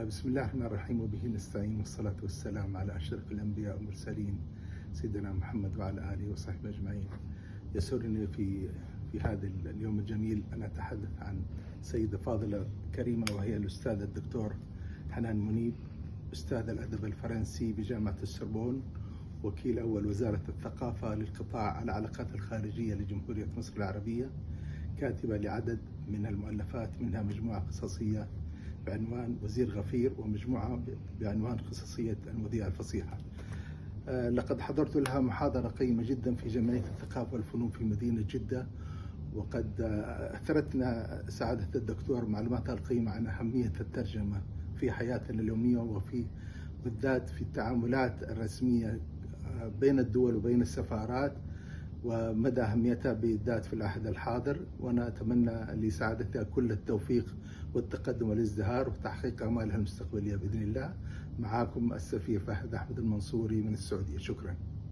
بسم الله الرحمن الرحيم، وبه نستعين، والصلاة والسلام على أشرف الأنبياء والمرسلين سيدنا محمد وعلى آله وصحبه أجمعين. يسرني في هذا اليوم الجميل أن أتحدث عن سيدة فاضلة كريمة، وهي الأستاذ الدكتور حنان منيب، أستاذ الأدب الفرنسي بجامعة السوربون، وكيل أول وزارة الثقافة للقطاع العلاقات الخارجية لجمهورية مصر العربية، كاتبة لعدد من المؤلفات، منها مجموعة قصصية بعنوان وزير غفير، ومجموعة بعنوان قصصية المذيعة الفصيحة. لقد حضرت لها محاضرة قيمة جدا في جمعية الثقافة والفنون في مدينة جدة، وقد أثرتنا سعادة الدكتور معلوماتها القيمة عن أهمية الترجمة في حياتنا اليومية، وفي بالذات في التعاملات الرسمية بين الدول وبين السفارات، ومدى أهميتها بالذات في العهد الحاضر. وأنا أتمنى لسعادتها كل التوفيق والتقدم والازدهار وتحقيق أمالها المستقبلية بإذن الله. معكم السفير فهد أحمد المنصوري من السعودية. شكرا.